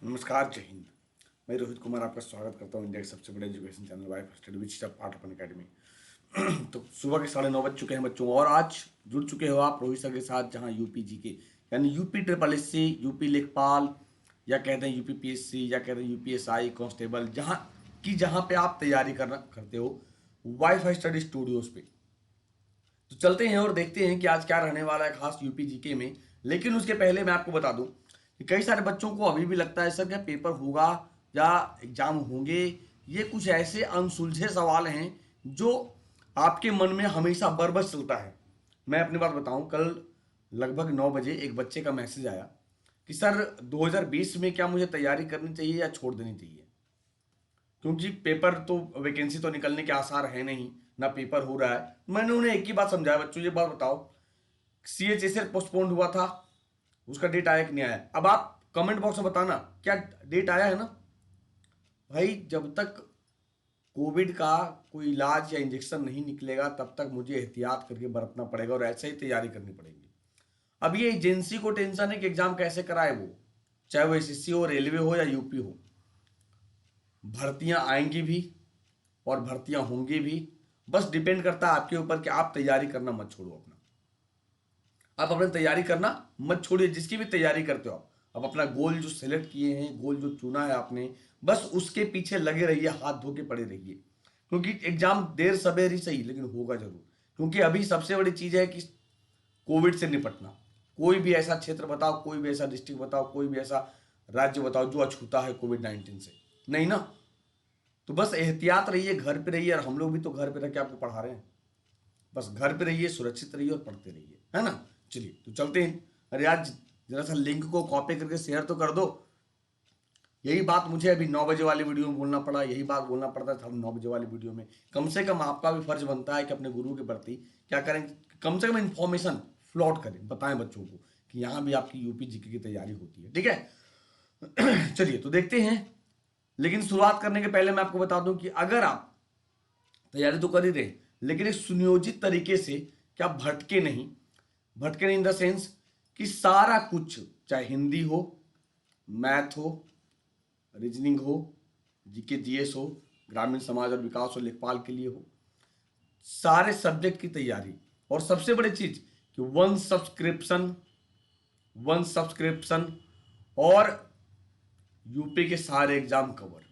नमस्कार, जय हिंद। मैं रोहित कुमार आपका स्वागत करता हूँ इंडिया के सबसे बड़े education channel Y first aid which part अपन अकेडमी। तो सुबह के 9:30 बज चुके हैं बच्चों, और आज जुड़ चुके हो आप रोहित सर के साथ, जहाँ यूपी जी के यानी UP triple S C, UP लेखपाल, या कहते हैं यूपी पी एस सी, या कहते हैं यूपीएसआई कांस्टेबल, जहाँ पे आप तैयारी करते हो वाई फाई स्टडी स्टूडियोज पे। तो चलते हैं और देखते हैं कि आज क्या रहने वाला है खास यूपी जीके में। लेकिन उसके पहले मैं आपको बता दूं कि कई सारे बच्चों को अभी भी लगता है सर क्या पेपर होगा या एग्जाम होंगे। ये कुछ ऐसे अनसुलझे सवाल हैं जो आपके मन में हमेशा बरबस चलता है। मैं अपनी बात बताऊं, कल लगभग 9 बजे एक बच्चे का मैसेज आया कि सर 2020 में क्या मुझे तैयारी करनी चाहिए या छोड़ देनी चाहिए, क्योंकि पेपर तो वैकेंसी तो निकलने के आसार है नहीं, ना पेपर हो रहा है। मैंने उन्हें एक ही बात समझाया, बच्चों ये बात बताओ, सीएचएसएल पोस्टपोन्ड हुआ था, उसका डेट आया कि नहीं आया? अब आप कमेंट बॉक्स में बताना क्या डेट आया है ना। भाई जब तक कोविड का कोई इलाज या इंजेक्शन नहीं निकलेगा तब तक मुझे एहतियात करके बरतना पड़ेगा और ऐसे ही तैयारी करनी पड़ेगी। अब ये एजेंसी को टेंशन है कि एग्जाम कैसे कराए वो, चाहे वो एसएससी हो, रेलवे हो या यूपी हो। भर्तियां आएंगी भी और भर्तियां होंगी भी, बस डिपेंड करता है आपके ऊपर कि आप तैयारी करना मत छोड़ो अपना। आप अपनी तैयारी करना मत छोड़िए, जिसकी भी तैयारी करते हो आप अपना गोल जो सेलेक्ट किए हैं, गोल जो चुना है आपने, बस उसके पीछे लगे रहिए, हाथ धो के पड़े रहिए। क्योंकि एग्जाम देर सवेर ही सही लेकिन होगा जरूर। क्योंकि अभी सबसे बड़ी चीज है कि कोविड से निपटना। कोई भी ऐसा क्षेत्र बताओ, कोई भी ऐसा डिस्ट्रिक्ट बताओ, कोई भी ऐसा राज्य बताओ जो अछूता है कोविड-19 से, नहीं ना। तो बस एहतियात रहिए, घर पे रहिए, और हम लोग भी तो घर पे रह के आपको पढ़ा रहे हैं। बस घर पे रहिए, सुरक्षित रहिए और पढ़ते रहिए, है ना। चलिए तो चलते हैं। अरे आज जरा सा लिंक को कॉपी करके शेयर तो कर दो। यही बात मुझे अभी 9 बजे वाली वीडियो में बोलना पड़ा, यही बात बोलना पड़ता था 9 बजे वाली वीडियो में। कम से कम आपका भी फर्ज बनता है कि अपने गुरु के प्रति क्या करें, कम से कम इंफॉर्मेशन फ्लॉट करें, बताएं बच्चों को कि यहाँ भी आपकी यूपी जीके की तैयारी होती है, ठीक है। चलिए तो देखते हैं। लेकिन शुरुआत करने के पहले मैं आपको बता दूं कि अगर आप तैयारी तो कर ही रहे, लेकिन एक सुनियोजित तरीके से क्या भटके नहीं इन द सेंस कि सारा कुछ, चाहे हिंदी हो, मैथ हो, रीजनिंग हो, जीके जीएस हो, ग्रामीण समाज और विकास और लेखपाल के लिए हो, सारे सब्जेक्ट की तैयारी। और सबसे बड़ी चीज कि वन सब्सक्रिप्शन और यूपी के सारे exam cover.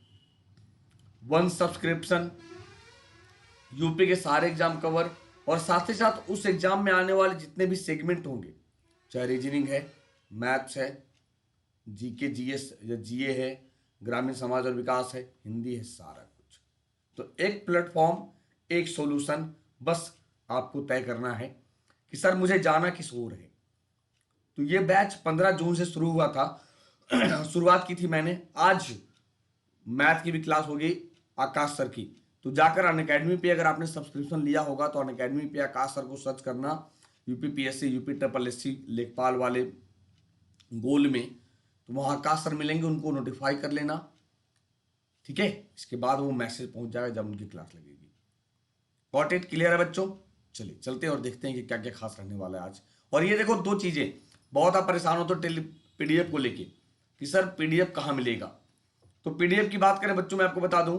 One subscription, UP के सारे एग्जाम कवर, और साथ ही साथ उस एग्जाम में आने वाले जितने भी सेगमेंट होंगे, चाहे रीजनिंग है, मैथ्स है, जीके जीएस या जीए है, ग्रामीण समाज और विकास है, हिंदी है, सारा कुछ। तो एक प्लेटफॉर्म, एक सॉल्यूशन, बस आपको तय करना है कि सर मुझे जाना किस ओर है। तो ये बैच 15 जून से शुरू हुआ था। शुरुआत की थी मैंने। आज मैथ की भी क्लास होगी आकाश सर की। तो जाकर अनअकैडमी पे अगर आपने सब्सक्रिप्शन लिया होगा तो अनअकैडमी पे आकाश सर को सर्च करना, UP PSC, UP triple SC लेखपाल वाले गोल में, तो वहां आकाश सर मिलेंगे, उनको नोटिफाई कर लेना, ठीक है। इसके बाद वो मैसेज पहुंच जाएगा जब उनकी क्लास लगेगी। Got it? क्लियर है बच्चों? चलिए चलते हैं और देखते हैं कि क्या क्या खास रहने वाला है आज। और ये देखो, दो चीजें बहुत आप परेशान हो तो पीडीएफ को लेके कि सर पीडीएफ कहाँ मिलेगा। तो पीडीएफ की बात करें बच्चों, मैं आपको बता दूं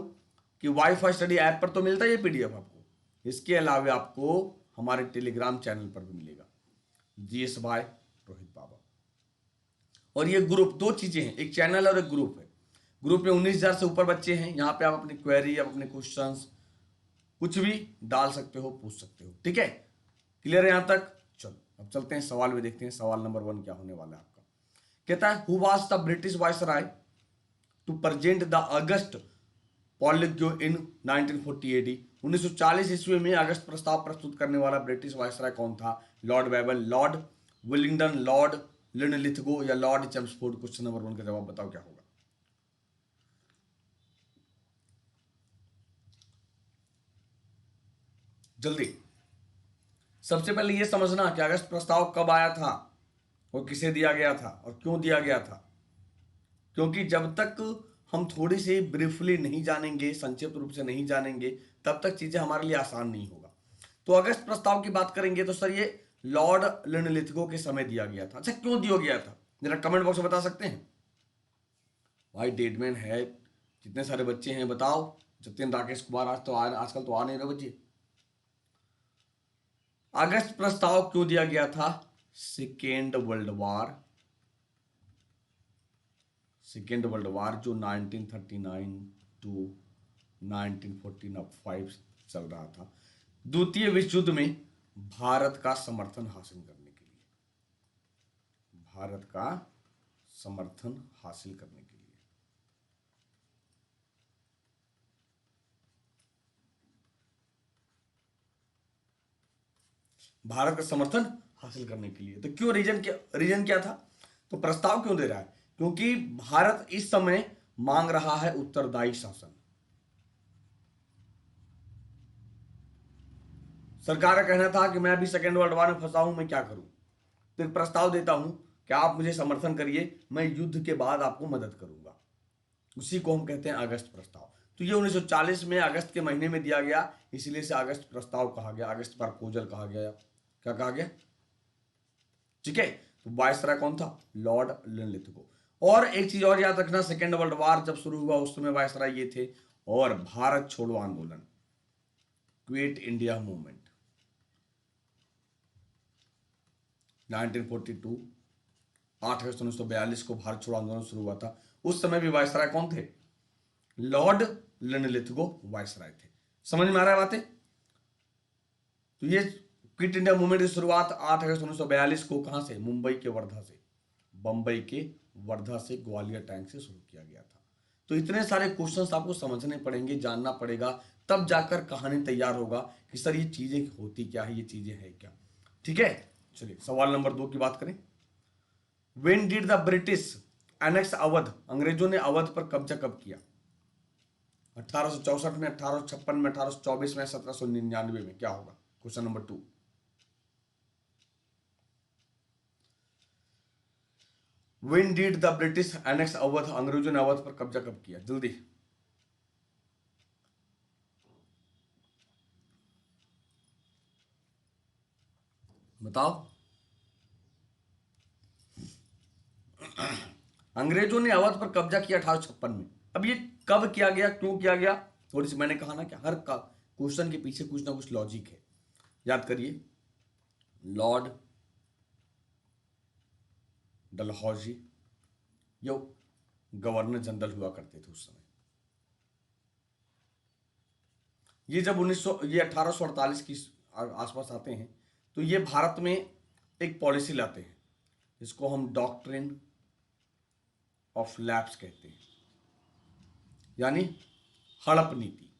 कि वाईफाई स्टडी ऐप पर तो मिलता है ये पीडीएफ आपको। इसके अलावा आपको हमारे टेलीग्राम चैनल पर भी मिलेगा, जीएस भाई रोहित बाबा। और ये ग्रुप, दो चीजें हैं, एक चैनल और एक ग्रुप है। ग्रुप में 19,000 से ऊपर बच्चे हैं। यहाँ पे आप अपनी क्वेरी, आप अपने क्वेश्चंस कुछ भी डाल सकते हो, पूछ सकते हो, ठीक है। क्लियर है यहां तक? चलो अब चलते हैं सवाल में, देखते हैं सवाल नंबर 1 क्या होने वाला है आपका। कहता है who was the British viceroy to present the August पॉलिग्यो इन 1940 एडी। 1940 ईस्वी में अगस्त प्रस्ताव प्रस्तुत करने वाला ब्रिटिश वायसराय कौन था? Lord Wavell, Lord Willingdon, Lord Linlithgow या लॉर्ड चेम्सफोर्ड। क्वेश्चन नंबर 1 का जवाब बताओ क्या होगा। जल्दी। सबसे पहले यह समझना कि अगस्त प्रस्ताव कब आया था और किसे दिया गया था और क्यों दिया गया था। क्योंकि जब तक हम थोड़ी सी ब्रीफली नहीं जानेंगे, संक्षिप्त रूप से नहीं जानेंगे, तब तक चीजें हमारे लिए आसान नहीं होगा। तो अगस्त प्रस्ताव की बात करेंगे तो सर ये लॉर्ड लिनलिथगो के समय दिया गया था। अच्छा क्यों दिया गया था, जरा कमेंट बॉक्स में बता सकते हैं? भाई डेडमैन है, कितने सारे बच्चे हैं बताओ। जतिन राकेश कुमार आजकल तो आ नहीं रहे बच्चे। अगस्त प्रस्ताव क्यों दिया गया था? Second world war, second world war जो 1939 टू 1945 चल रहा था, द्वितीय विश्व युद्ध में भारत का समर्थन हासिल करने के लिए, भारत का समर्थन हासिल करने के लिए। भारत का समर्थन हासिल करने के लिए। तो क्यों, रीजन क्या था? तो प्रस्ताव क्यों दे रहा है? क्योंकि भारत इस समय मांग रहा है उत्तरदायी शासन। सरकार का कहना था कि मैं अभी सेकेंड वर्ल्ड वॉर में फंसा हूं, मैं क्या करूं? तो एक प्रस्ताव देता हूं कि आप मुझे समर्थन करिए, मैं युद्ध के बाद आपको मदद करूंगा। उसी को हम कहते हैं अगस्त प्रस्ताव। तो ये 1940 में अगस्त के महीने में दिया गया, इसलिए से अगस्त प्रस्ताव कहा गया, अगस्त प्रपोजल कहा गया। क्या कहा गया? ठीक है। तो वायसराय कौन था? Lord Linlithgow. और एक चीज और याद रखना, सेकेंड वर्ल्ड वार जब शुरू हुआ उस समय वायसराय ये थे। और भारत छोड़ो आंदोलन, क्विट इंडिया मूवमेंट 1942, 8 अगस्त 1942 को भारत छोड़ो आंदोलन शुरू हुआ था। उस समय भी वायसराय कौन थे? लॉर्ड लिनलिथगो वायसराय थे। समझ में आ रहा है बातें? तो ये क्विट इंडिया मूवमेंट की शुरुआत 8 अगस्त 1942 को कहां से? मुंबई के वर्धा से, बंबई के वर्धा से, ग्वालियर टैंक से शुरू किया गया था। तो इतने सारे क्वेश्चंस आपको समझने पड़ेंगे, जानना पड़ेगा, तब जाकर कहानी तैयार होगा कि सर ये चीजें होती क्या है, ये चीजें है क्या। ठीक है, चलिए सवाल नंबर 2 की बात करें। When did the British annex Awadh? अंग्रेजों ने अवध पर कब्जा कब किया? 1864 में, 1856 में, 1824 में, 1799 में? क्या होगा? Question number 2। When did the British annex Awadh? अंग्रेजों ने अवध पर कब्जा कब किया? जल्दी बताओ। अंग्रेजों ने अवध पर कब्जा किया 1856 में। अब ये कब किया गया, क्यों किया गया? थोड़ी सी मैंने कहा ना कि हर का क्वेश्चन के पीछे कुछ ना कुछ लॉजिक है। याद करिए, लॉर्ड डलहौजी यो गवर्नर जनरल हुआ करते थे उस समय। ये जब 1848 की आसपास आते हैं तो ये भारत में एक पॉलिसी लाते हैं जिसको हम डॉक्ट्रिन ऑफ लैप्स कहते हैं, यानी हड़प नीति।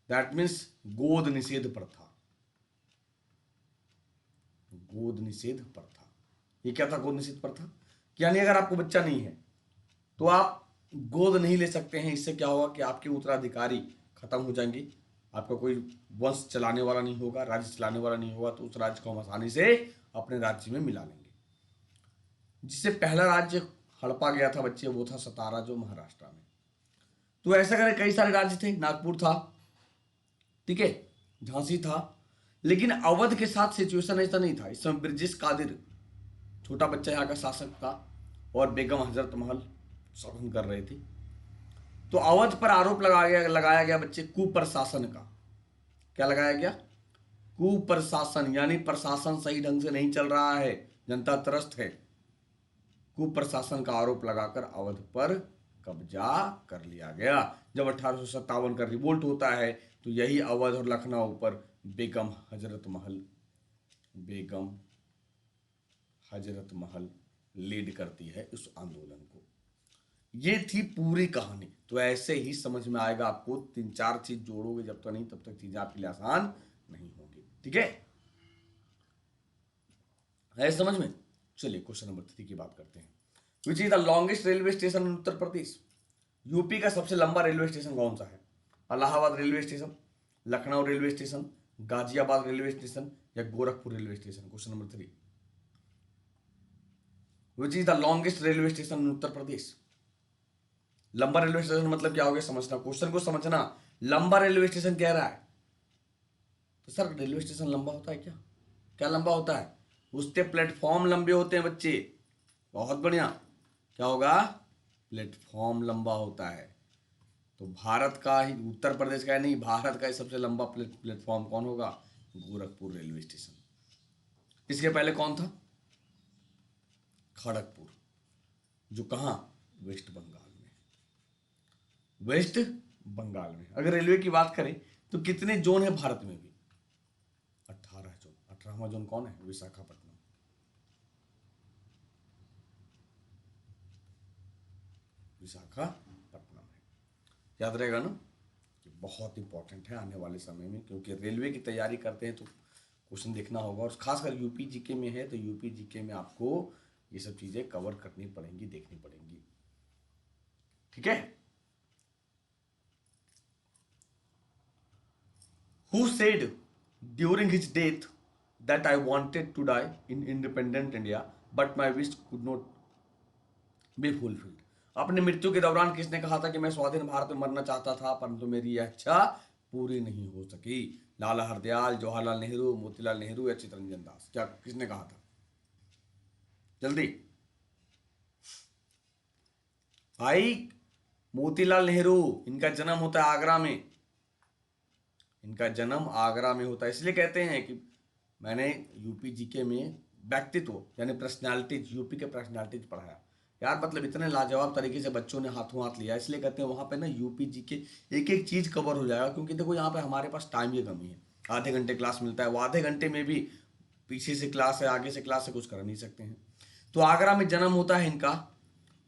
दैट मीन्स गोद निषेध प्रथा, गोद निषेध प्रथा। ये क्या था गोद निषेध प्रथा? यानी अगर आपको बच्चा नहीं है तो आप गोद नहीं ले सकते हैं। इससे क्या होगा कि आपके उत्तराधिकारी खत्म हो जाएंगे, आपका कोई वंश चलाने वाला नहीं होगा, राज्य चलाने वाला नहीं होगा, तो उस राज्य को हम आसानी से अपने राज्य में मिला लेंगे। जिससे पहला राज्य हड़पा गया था बच्चे, वो था सतारा, जो महाराष्ट्र में। तो ऐसा करें कई सारे राज्य थे, नागपुर था, ठीक है, झांसी था, लेकिन अवध के साथ सिचुएशन ऐसा नहीं था। इस समय ब्रिजेश कादिर छोटा बच्चा यहाँ का शासक था और बेगम हजरत महल शासन कर रहे थे। तो अवध पर आरोप लगाया गया बच्चे कुप्रशासन का। क्या लगाया गया? कुप्रशासन, यानी प्रशासन सही ढंग से नहीं चल रहा है, जनता त्रस्त है। कुप्रशासन का आरोप लगाकर अवध पर कब्जा कर लिया गया। जब 1857 का रिवोल्ट होता है तो यही अवध और लखनऊ पर बेगम हजरत महल लीड करती है उस आंदोलन को। ये थी पूरी कहानी। तो ऐसे ही समझ में आएगा आपको, 3-4 चीज जोड़ोगे जब तक नहीं तब तक चीजें आपके लिए आसान नहीं होगी। ठीक है समझ में? चलिए क्वेश्चन नंबर 3 की बात करते हैं। Which is the longest railway station in Uttar Pradesh? UP का सबसे लंबा रेलवे स्टेशन कौन सा है? Allahabad railway station, Lucknow railway station, Ghaziabad railway station या Gorakhpur railway station? Question number 3। Which is the longest railway station in Uttar Pradesh? लंबा रेलवे स्टेशन मतलब क्या हो गया समझना, क्वेश्चन को समझना। लंबा रेलवे स्टेशन कह रहा है तो सर रेलवे स्टेशन लंबा होता है क्या? क्या लंबा होता है? उसके प्लेटफॉर्म लंबे होते हैं बच्चे। बहुत बढ़िया। क्या होगा, प्लेटफॉर्म लंबा होता है। तो भारत का ही, उत्तर प्रदेश का नहीं, भारत का ही सबसे लंबा प्लेटफॉर्म कौन होगा, गोरखपुर रेलवे स्टेशन। इसके पहले कौन था, खड़गपुर, जो कहाँ, वेस्ट बंगाल में, वेस्ट बंगाल में। अगर रेलवे की बात करें तो कितने जोन है भारत में भी, 18 जोन। 18वां जोन कौन है, विशाखापट्टनम। विशाखापट्टनम है, याद रहेगा ना। ये बहुत इंपॉर्टेंट है आने वाले समय में, क्योंकि रेलवे की तैयारी करते हैं तो क्वेश्चन देखना होगा, और खासकर यूपी जीके में है तो यूपी जीके में आपको ये सब चीजें कवर करनी पड़ेंगी, देखनी पड़ेंगी। ठीक है। Who said during his death that I wanted to die in independent India, but my wish could not be fulfilled? अपनी मृत्यु के दौरान किसने कहा था कि मैं स्वाधीन भारत में मरना चाहता था, परंतु मेरी यह इच्छा पूरी नहीं हो सकी? लाला हरदयाल, जवाहरलाल नेहरू, मोतीलाल नेहरू या चित्तरंजन दास? क्या किसने कहा था, जल्दी भाई? मोतीलाल नेहरू, इनका जन्म होता है आगरा में। इनका जन्म आगरा में होता है, इसलिए कहते हैं कि मैंने यूपी जीके में व्यक्तित्व यानी पर्सनालिटीज, यूपी के पर्सनालिटीज पढ़ाया यार। मतलब इतने लाजवाब तरीके से बच्चों ने हाथों हाथ लिया, इसलिए कहते हैं वहां पे ना यूपी जीके एक एक चीज कवर हो जाएगा। क्योंकि देखो यहाँ पे हमारे पास टाइम की कमी है, आधे घंटे क्लास मिलता है, वो आधे घंटे में भी पीछे से क्लास है, आगे से क्लास है, कुछ कर नहीं सकते हैं। तो आगरा में जन्म होता है इनका,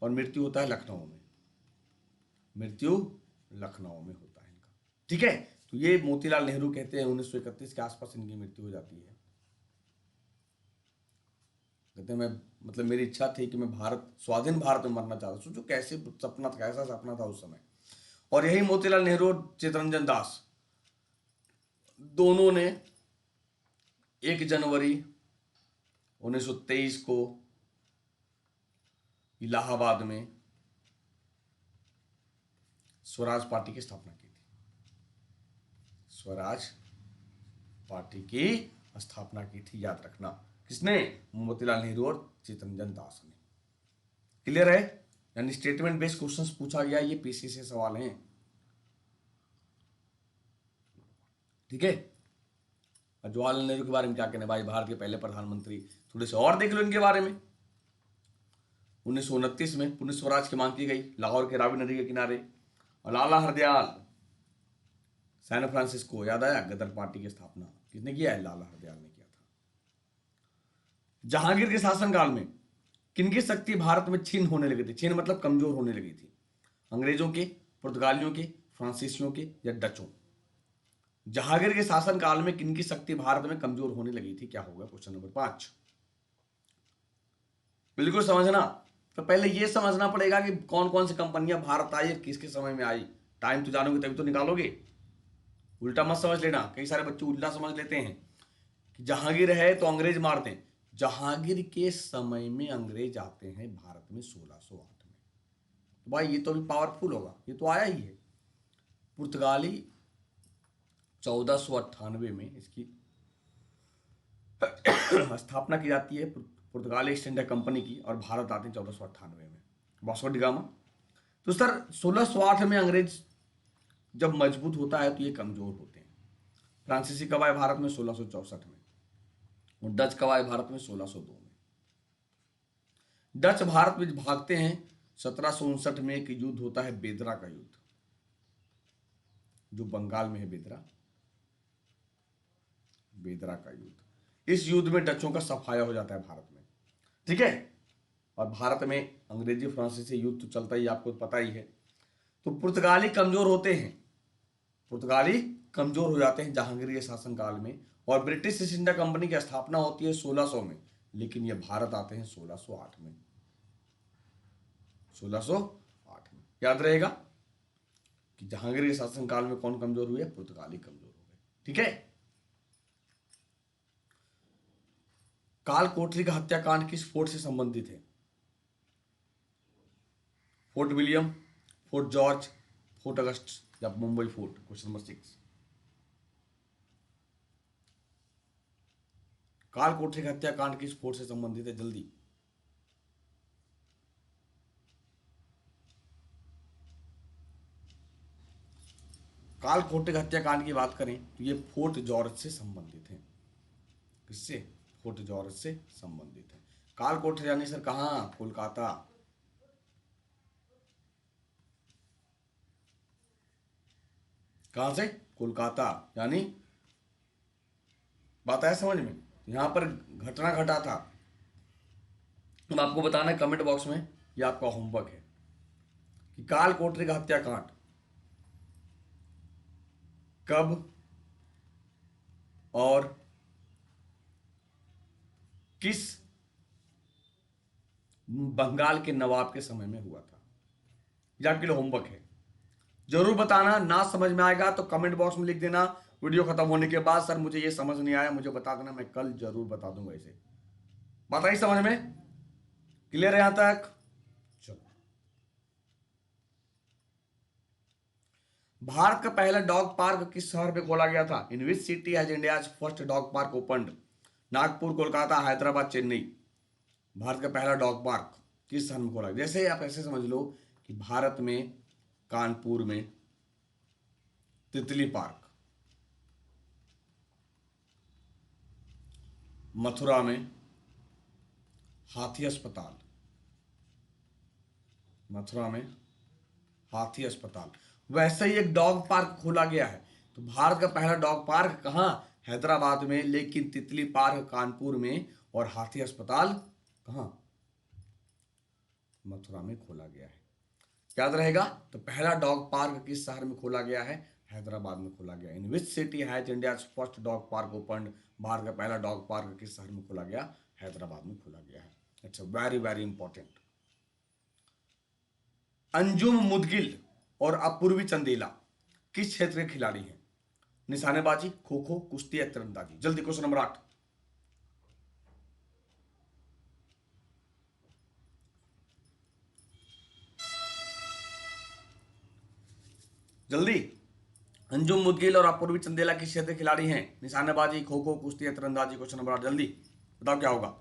और मृत्यु होता है लखनऊ में। मृत्यु लखनऊ में होता है इनका। ठीक है। तो ये मोतीलाल नेहरू कहते हैं 1931 के आसपास इनकी मृत्यु हो जाती है। कहते हैं मैं, मतलब मेरी इच्छा थी कि मैं भारत, स्वाधीन भारत में मरना चाहता। सोचो कैसे सपना था, कैसा सपना था उस समय। और यही मोतीलाल नेहरू और चित्तरंजन दास दोनों ने 1 जनवरी 1923 को इलाहाबाद में स्वराज पार्टी की स्थापना की थी। स्वराज पार्टी की स्थापना की थी, याद रखना। किसने, मोतीलाल नेहरू और चित्तरंजन दास ने। क्लियर है? यानी स्टेटमेंट बेस्ड क्वेश्चंस पूछा गया, ये पीसी से सवाल हैं। ठीक है। जवाहरलाल नेहरू के बारे में क्या कहना भाई, भारत के पहले प्रधानमंत्री। थोड़े से और देख लो इनके बारे में। 1929 में पुण्य स्वराज की मांग की गई लाहौर के रावी नदी के किनारे। और लाला हरदयाल, सैन फ्रांसिस्को, याद आया, गदर पार्टी की स्थापना किसने किया है, लाला हरदयाल ने किया था। जहांगीर के शासनकाल में किनकी शक्ति भारत में छीन होने लगी थी, छीन मतलब कमजोर होने लगी थी? अंग्रेजों के, पुर्तगालियों के, फ्रांसीसियों के या डचों? जहांगीर के शासनकाल में किनकी शक्ति भारत में कमजोर होने लगी थी? क्या होगा क्वेश्चन नंबर 5। बिल्कुल समझना। तो पहले यह समझना पड़ेगा कि कौन कौन सी कंपनियां भारत आई, किसके समय में आई। टाइम तो जानोगे तभी तो निकालोगे। उल्टा मत समझ लेना, कई सारे बच्चे उल्टा समझ लेते हैं कि जहांगीर है तो अंग्रेज मारते हैं। जहांगीर के समय में अंग्रेज आते हैं भारत में 1608 में। तो भाई ये तो अभी पावरफुल होगा, ये तो आया ही है। पुर्तगाली 1498 में इसकी स्थापना की जाती है, पुर्तगाली ईस्ट इंडिया कंपनी की, और भारत आते हैं 1498 में, वास्को डी गामा। तो सर 1608 में अंग्रेज जब मजबूत होता है तो ये कमजोर होते हैं। फ्रांसीसी कब आए भारत में, 1664 में। और डच कब आए भारत में, 1602 में। डच भारत में भागते हैं 1759 में। एक युद्ध होता है बेदरा का युद्ध, जो बंगाल में है, बेदरा, बेदरा का युद्ध। इस युद्ध में डचों का सफाया हो जाता है भारत में। ठीक है। और भारत में अंग्रेजी फ्रांसीसी युद्ध तो चलता ही, आपको पता ही है। तो पुर्तगाली कमजोर होते हैं, पुर्तगाली कमजोर हो जाते हैं जहांगीर के शासनकाल में। और ब्रिटिश ईस्ट इंडिया कंपनी की स्थापना होती है 1600 में, लेकिन ये भारत आते हैं 1608 में। 1608 में याद रहेगा कि जहांगीर के शासनकाल में कौन कमजोर हुए, पुर्तगाली कमजोर हो गए। ठीक है। काल कोठरी का हत्याकांड किस फोर्ट से संबंधित है? Fort William, fort George, fort August या मुंबई फोर्ट? Question number 6। काल कोठरी का हत्याकांड किस फोर्ट से संबंधित है, जल्दी। कालकोटे हत्याकांड की बात करें तो ये फोर्ट जॉर्ज से संबंधित है। किससे? फोर्ट जॉर्ज से संबंधित है। कालकोटे यानी सर कहाँ? कोलकाता। कहां से? कोलकाता। यानी बात है समझ में? यहां पर घटना घटा था। तुम आपको बताना है कमेंट बॉक्स में, ये आपका होमवर्क है कि कालकोटे का हत्याकांड कब और किस बंगाल के नवाब के समय में हुआ था। ये आपके लिए होमवर्क है, जरूर बताना। ना समझ में आएगा तो कमेंट बॉक्स में लिख देना वीडियो खत्म होने के बाद, सर मुझे ये समझ नहीं आया, मुझे बता देना, मैं कल जरूर बता दूंगा इसे। बात आई समझ में? क्लियर है यहां तक? चलो, भारत का पहला डॉग पार्क किस शहर में खोला गया था? In which city has India's first dog park opened? Nagpur, Kolkata, Hyderabad, Chennai. Bharat का पहला डॉग पार्क किस शहर में खोला गया? जैसे आप ऐसे समझ लो कि भारत में कानपुर में तितली पार्क, मथुरा में हाथी अस्पताल, मथुरा में हाथी अस्पताल, वैसे ही एक डॉग पार्क खोला गया है। तो भारत का पहला डॉग पार्क कहाँ? हैदराबाद में, लेकिन तितली पार्क कानपुर में और हाथी अस्पताल कहाँ? मथुरा में खोला गया है। याद रहेगा? तो पहला डॉग पार्क किस शहर में खोला गया है? हैदराबाद में खोला गया। In which city has India first dog park opened? Bharat का पहला डॉग पार्क किस शहर में खोला गया? हैदराबाद में खोला गया है। अच्छा, very very important. Anjum Moudgil और अपूर्वी चंदेला किस क्षेत्र के खिलाड़ी हैं? निशानेबाजी, खो खो, कुश्ती या तीरंदाजी? जल्दी क्वेश्चन नंबर 8। जल्दी। अंजुम मुदगिल और अपूर्वी चंदेला किस क्षेत्र के खिलाड़ी हैं? निशानेबाजी, खो खो, कुश्ती या तीरंदाजी? क्वेश्चन नंबर 8 जल्दी बताओ क्या होगा।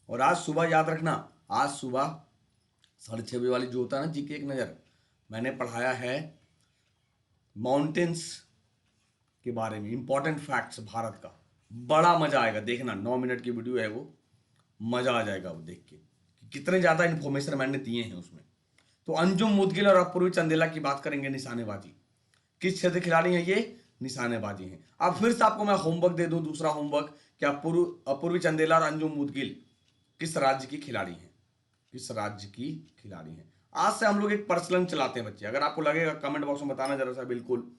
और आज सुबह याद रखना, आज सुबह 6:30 वाली जो होता है ना जी के एक नज़र, मैंने पढ़ाया है माउंटेन्स के बारे में, इंपॉर्टेंट फैक्ट्स भारत का। बड़ा मजा आएगा, देखना 9 मिनट की वीडियो है वो, मजा आ जाएगा वो देख के कि कितने ज्यादा इंफॉर्मेशन मैंने दिए हैं उसमें। तो अंजुम मुदगिल और अपूर्वी चंदेला की बात करेंगे। निशानेबाजी किस क्षेत्र खिलाड़ी हैं? ये निशानेबाजी हैं। अब फिर से आपको मैं होमवर्क दे दूं, दूसरा होमवर्क, कि अपूर्वी चंदेला और अंजुम मुदगिल किस राज्य की खिलाड़ी हैं? किस राज्य की खिलाड़ी हैं? आज से हम लोग एक प्रचलन चलाते हैं बच्चे, अगर आपको लगेगा कमेंट बॉक्स में बताना जरा सा बिल्कुल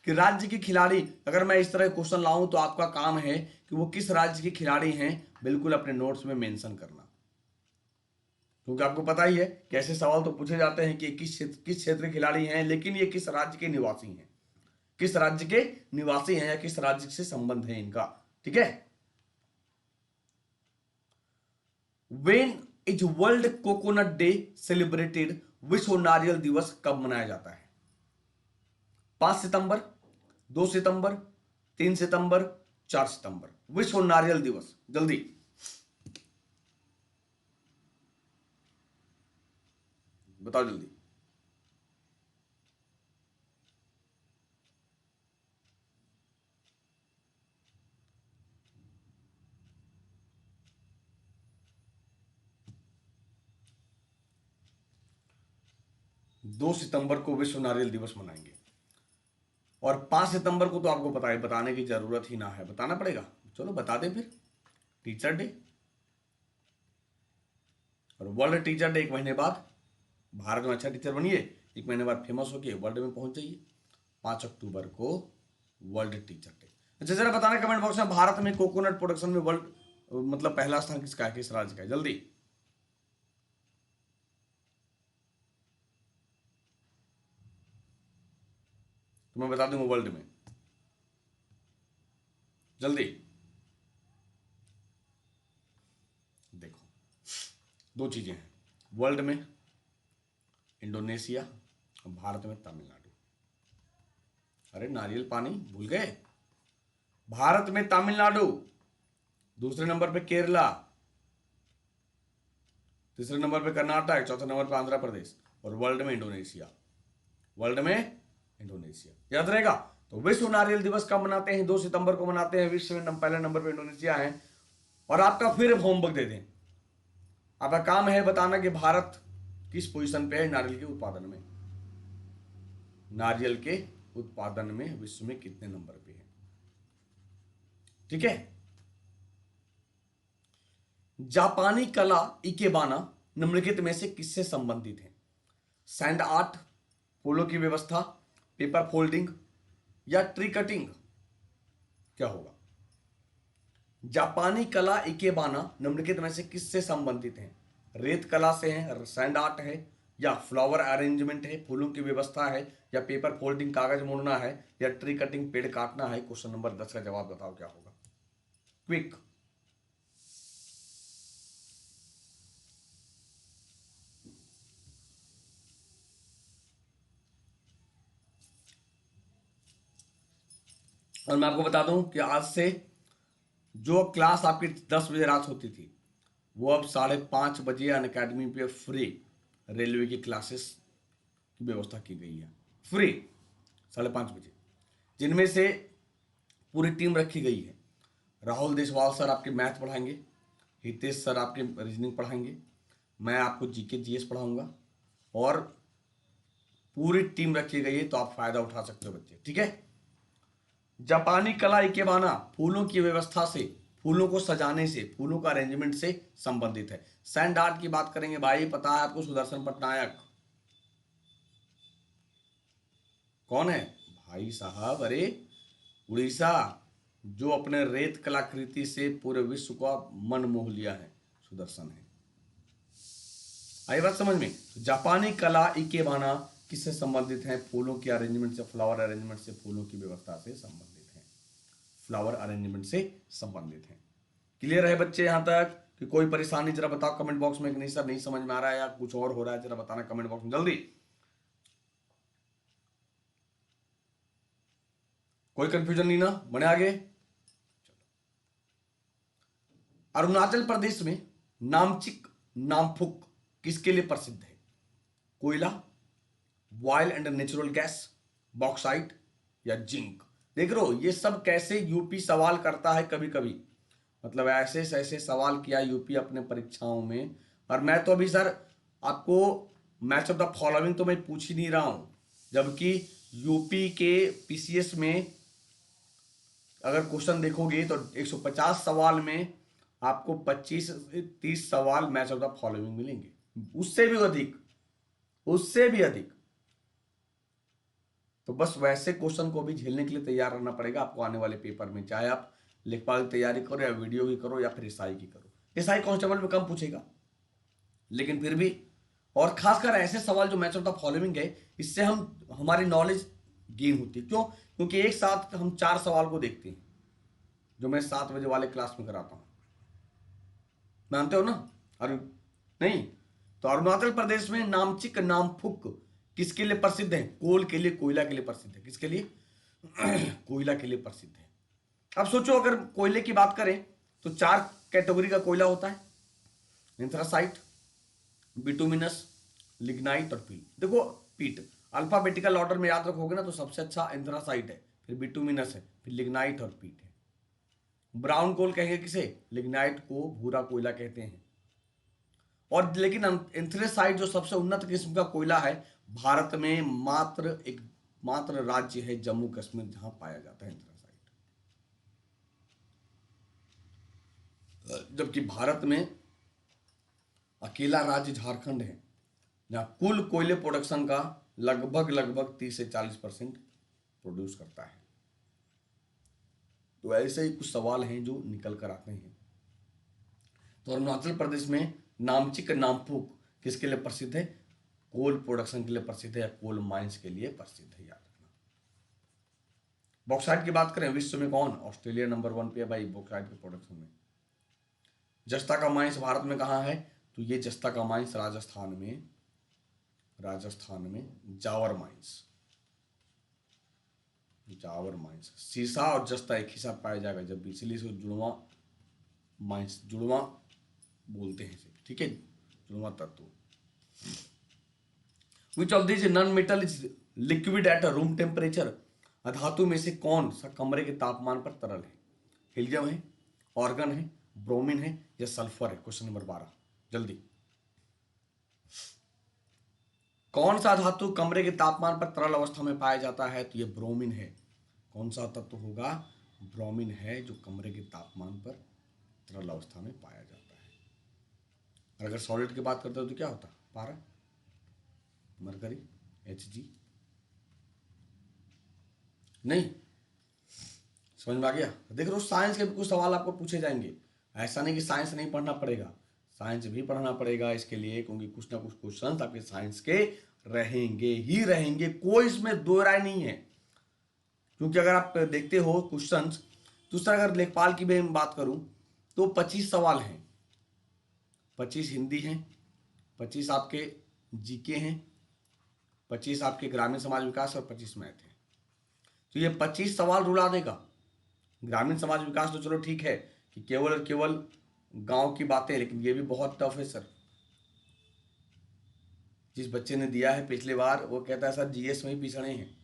कि राज्य की खिलाड़ी, अगर मैं इस तरह क्वेश्चन लाऊं तो आपका काम है कि वो किस राज्य की खिलाड़ी हैं बिल्कुल अपने नोट्स में मेंशन करना। क्योंकि आपको पता ही है कि ऐसे सवाल तो पूछे जाते हैं कि किस क्षेत्र के खिलाड़ी हैं, लेकिन ये किस राज्य के निवासी हैं, किस राज्य के निवासी हैं या किस राज्य से संबंध है इनका। ठीक है। When is world coconut day celebrated? विश्व नारियल दिवस कब मनाया जाता है? 5 सितंबर, 2 सितंबर, 3 सितंबर, 4 सितंबर? विश्व नारियल दिवस जल्दी। बताओ जल्दी। 2 सितंबर को विश्व नारियल दिवस मनाएंगे, और 5 सितंबर को तो आपको पता है, बताने की जरूरत ही ना है, बताना पड़ेगा। चलो बता दें फिर। टीचर डे, और वर्ल्ड टीचर डे 1 महीने बाद। भारत में अच्छा टीचर बनिए, 1 महीने बाद फेमस होके वर्ल्ड में पहुंच जाइए। 5 अक्टूबर को वर्ल्ड टीचर डे। अच्छा जरा बताना कमेंट बॉक्स में, भारत में कोकोनट प्रोडक्शन में वर्ल्ड मतलब पहला स्थान किसका है, किस राज्य का है? जल्दी। तो मैं बता दूंगा वर्ल्ड में, जल्दी। देखो, दो चीजें हैं, वर्ल्ड में इंडोनेशिया और भारत में तमिलनाडु। अरे नारियल पानी भूल गए? भारत में तमिलनाडु, दूसरे नंबर पे केरला, तीसरे नंबर पे कर्नाटक, चौथे नंबर पे आंध्र प्रदेश और वर्ल्ड में इंडोनेशिया। वर्ल्ड में इंडोनेशिया, याद रहेगा। तो विश्व नारियल दिवस कब मनाते हैं? 2 सितंबर को मनाते हैं। विश्व में पहले नंबर पे इंडोनेशिया है। और आपका फिर होमवर्क दे दें, आपका काम है बताना कि भारत किस पोजीशन पे है नारियल के उत्पादन में। नारियल के उत्पादन में विश्व में कितने नंबर पे है, ठीक है। जापानी कला इकेबाना निम्नलिखित में से किससे संबंधित है? सैंड आर्ट, फूलों की व्यवस्था, पेपर फोल्डिंग या ट्री कटिंग? क्या होगा? जापानी कला इकेबाना निम्नलिखित में से किससे संबंधित है? रेत कला से है, सैंड आर्ट है, या फ्लावर अरेंजमेंट है, फूलों की व्यवस्था है, या पेपर फोल्डिंग कागज मोड़ना है, या ट्री कटिंग पेड़ काटना है? क्वेश्चन नंबर 10 का जवाब बताओ क्या होगा? क्विक। और मैं आपको बता दूं कि आज से जो क्लास आपकी 10 बजे रात होती थी वो अब 5:30 बजे अनअकैडमी पे फ्री रेलवे की क्लासेस की व्यवस्था की गई है। फ्री 5:30 बजे, जिनमें से पूरी टीम रखी गई है। राहुल देसवाल सर आपके मैथ पढ़ाएंगे, हितेश सर आपके रीजनिंग पढ़ाएंगे, मैं आपको जीके जीएस पढ़ाऊंगा और पूरी टीम रखी गई है। तो आप फायदा उठा सकते हो बच्चे, ठीक है। जापानी कला इकेबाना फूलों की व्यवस्था से, फूलों को सजाने से, फूलों का अरेंजमेंट से संबंधित है। सैंड आर्ट की बात करेंगे भाई, पता है आपको सुदर्शन पटनायक कौन है भाई साहब? अरे उड़ीसा, जो अपने रेत कलाकृति से पूरे विश्व का मन मोह लिया है, सुदर्शन है। आई बात समझ में? तो जापानी कला इकेबाना किससे संबंधित है? फूलों के अरेंजमेंट से, फ्लावर अरेंजमेंट से, फूलों की व्यवस्था से संबंधित है। फ्लावर अरेंजमेंट से संबंधित है। क्लियर है बच्चे यहां तक? कि कोई परेशानी जरा बताओ कमेंट बॉक्स में कि नहीं सर नहीं समझ में आ रहा है या कुछ और हो रहा है, जरा बताना कमेंट बॉक्स में जल्दी। कोई कंफ्यूजन नहीं ना? बने आगे। अरुणाचल प्रदेश में नामचिक नामफुक किसके लिए प्रसिद्ध है? कोयला, oil and natural gas, bauxite या जिंक? देख रहे हो ये सब कैसे यूपी सवाल करता है कभी कभी। मतलब ऐसे ऐसे सवाल किया यूपी अपने परीक्षाओं में। और मैं तो अभी सर आपको मैच ऑफ द फॉलोइंग तो मैं पूछ ही नहीं रहा हूं, जबकि यूपी के पीसीएस में अगर क्वेश्चन देखोगे तो 150 सवाल में आपको 25 से 30 सवाल मैच ऑफ द फॉलोइंग मिलेंगे, उससे भी अधिक, उससे भी अधिक। तो बस वैसे क्वेश्चन को भी झेलने के लिए तैयार रहना पड़ेगा आपको आने वाले पेपर में, चाहे आप लेखपाल की तैयारी करो या वीडियो की करो या फिर एसआई की करो। एसआई कांस्टेबल में कम पूछेगा लेकिन फिर भी, और खासकर ऐसे सवाल जो मैच ऑफ द फॉलोइंग है, इससे हम हमारी नॉलेज गेन होती है। क्यों? क्योंकि एक साथ हम 4 सवाल को देखते हैं जो मैं 7 बजे वाले क्लास में कराता हूं, मानते हो ना? और नहीं तो अरुणाचल प्रदेश में नामचिक नामफुक किसके लिए प्रसिद्ध है? कोल के लिए, कोयला के लिए प्रसिद्ध है। किसके लिए? कोयला के लिए प्रसिद्ध है। अब सोचो अगर कोयले की बात करें तो 4 कैटेगरी का कोयला होता है, एंथ्रासाइट, बिटुमिनस, लिग्नाइट और पीट। देखो पीट अल्फाबेटिकल ऑर्डर में याद रखोगे ना तो सबसे अच्छा एंथ्रासाइट है, फिर बिटुमिनस है, फिर लिग्नाइट और पीट है। ब्राउन कोल कहेंगे किसे? लिग्नाइट को भूरा कोयला कहते हैं। और लेकिन एंथ्रेसाइट जो सबसे उन्नत किस्म का कोयला है, भारत में मात्र राज्य है जम्मू कश्मीर जहां पाया जाता है एंथ्रासाइट। जबकि भारत में अकेला राज्य झारखंड है जहां कुल कोयले प्रोडक्शन का लगभग 30 से 40% प्रोड्यूस करता है। तो ऐसे ही कुछ सवाल हैं जो निकल कर आते हैं। तो अरुणाचल प्रदेश में नामचिक नामफुक किसके लिए प्रसिद्ध है? कोल प्रोडक्शन के लिए प्रसिद्ध है या कोल माइंस के लिए प्रसिद्ध है, याद रखना। बॉक्साइट की बात करें विश्व में कौन? ऑस्ट्रेलिया नंबर 1 पे है भाई बॉक्साइट के प्रोडक्शन में। जस्ता का माइंस भारत में कहां है? तो ये जस्ता का माइंस राजस्थान में जावर माइंस। जावर माइंस, सीसा और जस्ता एक ही साथ पाया जाएगा जब भी, इसलिए इसको जुड़वा माइंस, जुड़वा बोलते हैं इसे, ठीक है, जुड़वा तत्व। Which of this non metal is liquid at a room temperature, अधातु में से कौन सा कमरे के तापमान पर तरल है? हीलियम है, ऑर्गन है, ब्रोमीन है या सल्फर है? क्वेश्चन नंबर 12, जल्दी। कौन सा धातु कमरे के तापमान पर तरल अवस्था में पाया जाता है? तो ये ब्रोमीन है। कौन सा तत्व होगा? ब्रोमीन है, जो कमरे के तापमान पर तरल अवस्था में पाया जाता है। और अगर सॉलिड की बात करते हो तो क्या होता? पारा, मरकरी, Hg। नहीं समझ में आ गया? देख लो, साइंस के भी कुछ सवाल आपको पूछे जाएंगे। ऐसा नहीं कि साइंस नहीं पढ़ना पड़ेगा, साइंस भी पढ़ना पड़ेगा इसके लिए, क्योंकि कुछ ना कुछ क्वेश्चन आपके साइंस के रहेंगे ही रहेंगे, कोई इसमें दो राय नहीं है। क्योंकि अगर आप देखते हो क्वेश्चंस, दूसरा अगर लेखपाल की भी बात करूं तो 25 सवाल हैं, 25 हिंदी हैं, 25 आपके जीके हैं, 25 आपके ग्रामीण समाज विकास और 25 मैथ है। तो ये 25 सवाल रुला देगा। ग्रामीण समाज विकास तो चलो ठीक है कि केवल और केवल गांव की बातें, लेकिन ये भी बहुत टफ है सर। जिस बच्चे ने दिया है पिछले बार वो कहता है सर जीएस में ही पिछड़े हैं,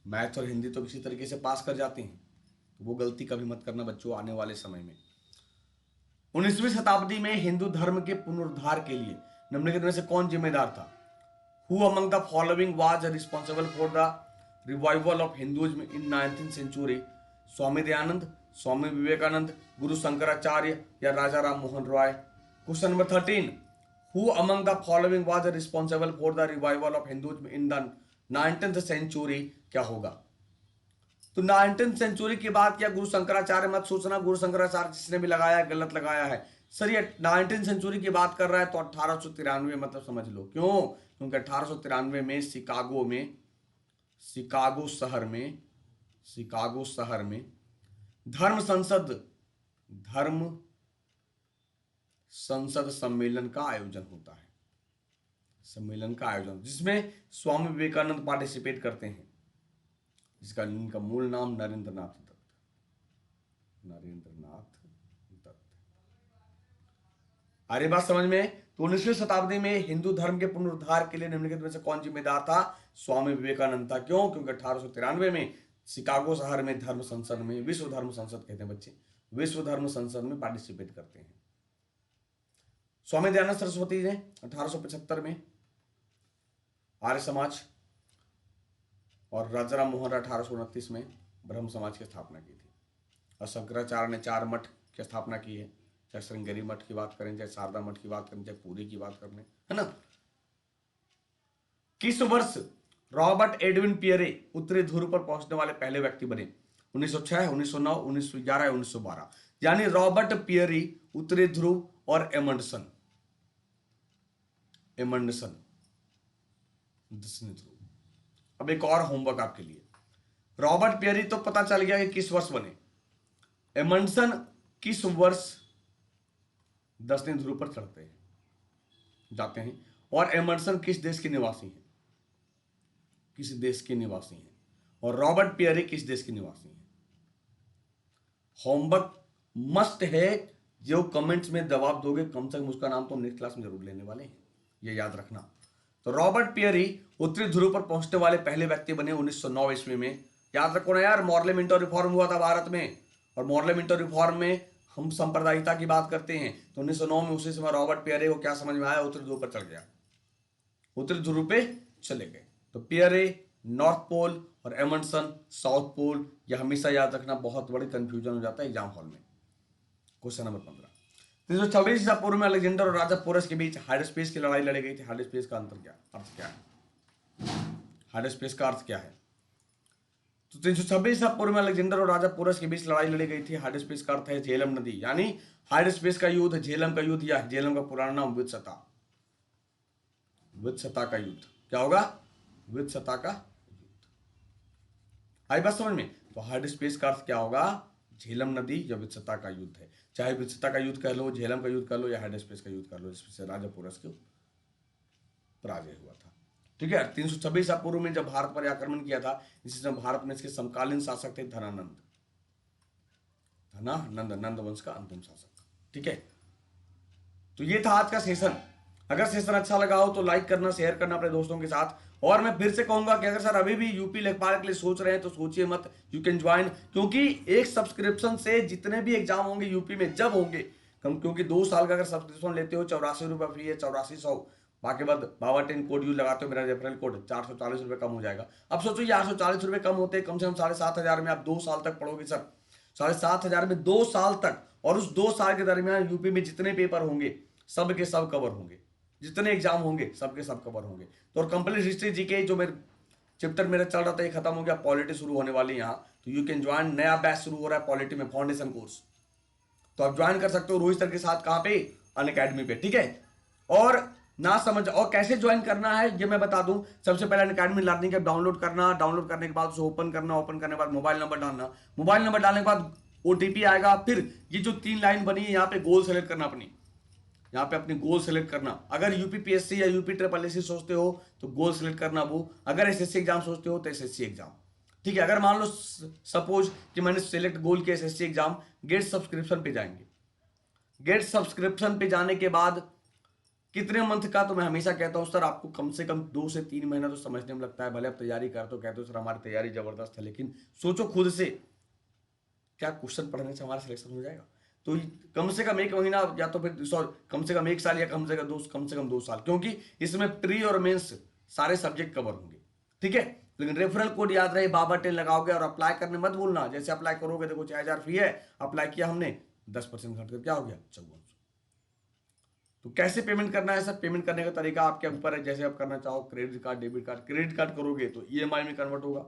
मैथ और हिंदी तो किसी तरीके से पास कर जाते हैं, तो वो गलती कभी मत करना बच्चों आने वाले समय में। 19वीं शताब्दी में हिंदू धर्म के पुनरुद्धार के लिए निम्नलिखित में से कौन जिम्मेदार था? Who among the following was responsible for the revival of Hinduism in 19th century? Swami Dayanand, Swami Vivekananda, Guru Shankaracharya या Raja Ram Mohan Roy? Question number 13, Who among the following was responsible for the revival of Hinduism in the 19th century? क्या होगा? तो 19th century की बात किया गुरु शंकराचार्य, मत सोचना गुरु शंकराचार्य जिसने भी लगाया गलत लगाया है सर, ये 19th सेंचुरी की बात कर रहा है तो 1893 मतलब समझ लो। क्यों? क्योंकि 1893 में शिकागो शहर में धर्म संसद सम्मेलन का आयोजन होता है, जिसमें स्वामी विवेकानंद पार्टिसिपेट करते हैं, जिसका इनका मूल नाम नरेंद्रनाथ दत्त। अरे बात समझ में? तो 19वीं शताब्दी में हिंदू धर्म के पुनरुद्धार के लिए निम्नलिखित में से कौन जिम्मेदार था? स्वामी विवेकानंद था। क्यों? क्योंकि 1893 में शिकागो शहर में धर्म संसद में, विश्व धर्म संसद कहते हैं बच्चे, विश्व धर्म संसद में पार्टिसिपेट करते हैं। स्वामी दयानंद सरस्वती ने 1875 में आर्य समाज और राजाराम मोहन राय 1829 में ब्रह्म समाज की स्थापना की थी। और शंकराचार्य ने 4 मठ की स्थापना की है, चाहे श्रृंगेरी मठ की बात करें, चाहे शारदा मठ की बात करें, चाहे पूरी की बात करें, है ना। किस वर्ष रॉबर्ट एडविन पियरे उत्तरी ध्रुव पर पहुंचने वाले पहले व्यक्ति बने? 1906, 1909, 1911 या 1912? यानी रॉबर्ट पियरी, उत्तरी ध्रुव और एमंडसन दक्षिणी ध्रुव। अब एक और होमवर्क आपके लिए, रॉबर्ट पियरी तो पता चल गया कि किस वर्ष बने, एमंडसन किस वर्ष दक्षिणी ध्रुव पर जाते हैं, और एमंडसन किस देश के निवासी हैं, और रॉबर्ट पियरी किस देश के निवासी हैं? होमवर्क मस्ट है, जो कमेंट्स में जवाब दोगे कम से कम उसका नाम तो हम नेक्स्ट क्लास में जरूर लेने वाले हैं, ये याद रखना। तो रॉबर्ट पियरी उत्तरी ध्रुव पर पहुंचने वाले पहले व्यक्ति बने 1909 ईस्वी में। याद रखो ना यार, मॉर्ले मिंटो रिफॉर्म हुआ था भारत में, और मॉर्ले मिंटो रिफॉर्म में हम सांप्रदायिकता की बात करते हैं, तो 1909 में उसी समय रॉबर्ट पियरे को क्या समझ में आया? उत्तरी ध्रुव पर चढ़ गया, उत्तरी ध्रुव पे चले गए। तो पियरे नॉर्थ पोल और एमंडसन साउथ पोल, यह हमेशा याद रखना, बहुत बड़ी कंफ्यूजन हो जाता है एग्जाम हॉल में। क्वेश्चन नंबर 15, 326 ईसा पूर्व में अलेक्जेंडर और राजा पोरस के बीच हाइडस्पेस की लड़ाई लड़ी गई थी। हाइडस्पेस का अर्थ क्या है? हाइडस्पेस का अर्थ क्या है? तो 326 ईसा पूर्व में अलेक्जेंडर और राजा पोरस के बीच लड़ाई लड़ी गई थी। हाइडस्पेस का अर्थ है झेलम नदी, यानी हाइडस्पेस का युद्ध, झेलम का युद्ध, या झेलम का पुराना नाम वित्सता का युद्ध। क्या होगा? वित्सता का युद्ध। आई बात समझ में? तो हाइडस्पेस का अर्थ क्या होगा? झेलम नदी या वित्सता का युद्ध है। चाहे वित्सता का युद्ध कह लो, झेलम का युद्ध कह लो, या हाइडस्पेस का युद्ध कर लो, जिसमें से राजा पोरस के पराजय हुआ था। ठीक है। 326 ईसा पूर्व में जब भारत पर आक्रमण किया था, इसी समय भारत में इसके समकालीन शासक थे धनानंद, नंद वंश का अंतिम शासक। ठीक है, तो ये था आज का सेशन। अगर सेशन अच्छा लगा हो तो लाइक करना, शेयर करना अपने दोस्तों के साथ। और मैं फिर से कहूंगा कि अगर सर अभी भी यूपी लेखपाल के लिए सोच रहे हैं तो सोचिए मत, यू कैन ज्वाइन, क्योंकि एक सब्सक्रिप्शन से जितने भी एग्जाम होंगे यूपी में जब होंगे, क्योंकि 2 साल का अगर सब्सक्रिप्शन लेते हो 84 रुपये फ्री है, 8400। बाकी बाद बाबा 10 कोड यूज लगाते हो, मेरा रेफरल कोड 440 रुपये कम हो जाएगा। अब सोचो ये 840 रुपये कम होते हैं, कम से कम 7,500 में आप 2 साल तक पढ़ोगे सर, 7,500 में 2 साल तक। और उस 2 साल के दरमियान यूपी में जितने पेपर होंगे सब के सब कवर होंगे, जितने एग्जाम होंगे सब के सब कवर होंगे। तो और कंप्लीट हिस्ट्री जीके जो मेरे चैप्टर मेरा चल रहा था ये खत्म हो गया, पॉलिटी शुरू होने वाली है यहाँ। तो यू कैन ज्वाइन, नया बैच शुरू हो रहा है पॉलिटी में, फाउंडेशन कोर्स। तो आप ज्वाइन कर सकते हो रोहित सर के साथ, कहाँ पे, अनअकैडमी पे। ठीक है, और ना समझ और कैसे ज्वाइन करना है ये मैं बता दूं। सबसे पहले अनअकैडमी लर्निंग ऐप डाउनलोड करना, डाउनलोड करने के बाद उसे ओपन करना, ओपन करने के बाद मोबाइल नंबर डालना, मोबाइल नंबर डालने के बाद ओटीपी आएगा। फिर ये जो 3 लाइन बनी है यहाँ पे गोल सेलेक्ट करना, अपनी यहाँ पे अपनी गोल सेलेक्ट करना। अगर यूपीपीएससी या यूपी ट्रिपल एससी सोचते हो तो गोल सेलेक्ट करना वो, अगर एसएससी एग्जाम सोचते हो तो एसएससी एग्जाम। ठीक है, अगर मान लो सपोज कि मैंने सेलेक्ट गोल किया एसएससी एग्जाम, गेट सब्सक्रिप्शन पे जाएंगे। गेट सब्सक्रिप्शन पे जाने के बाद कितने मंथ का, तो मैं हमेशा कहता हूं सर आपको कम से कम 2 से 3 महीना तो समझने में लगता है। भले आप तैयारी करते हो, कहते हो सर हमारी तैयारी जबरदस्त है, लेकिन सोचो खुद से क्या क्वेश्चन पढ़ने से हमारा सिलेक्शन हो जाएगा। तो कम से कम 1 महीना या तो फिर कम से कम 1 साल या कम से कम 2 साल, क्योंकि इसमें प्री और मेंस सारे सब्जेक्ट कवर होंगे। ठीक है, लेकिन रेफरल कोड याद रहे, बाबा 10 लगाओगे। और अप्लाई करने मत भूलना, जैसे अप्लाई करोगे देखो 6,000 फी है, अप्लाई किया हमने 10% घट कर क्या हो गया 5400। तो कैसे पेमेंट करना है सर, पेमेंट करने का तरीका आपके ऊपर है, जैसे आप करना चाहो, credit card, debit card. Credit card करोगे तो ईएमआई में कन्वर्ट होगा,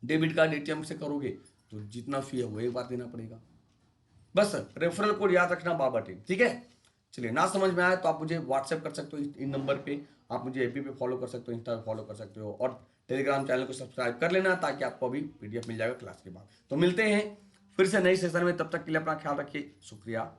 डेबिट कार्ड एटीएम से करोगे तो जितना फी है वो एक बार देना पड़ेगा। बस रेफरल कोड याद रखना बाबा 10। ठीक है, चलिए, ना समझ में आया तो आप मुझे व्हाट्सएप कर सकते हो इन नंबर पे, आप मुझे एपी पे फॉलो कर सकते हो, इंस्टा पे फॉलो कर सकते हो, और टेलीग्राम चैनल को सब्सक्राइब कर लेना ताकि आपको अभी पीडीएफ मिल जाएगा क्लास के बाद। तो मिलते हैं फिर से नई सेशन में, तब तक के लिए अपना ख्याल रखिए, शुक्रिया।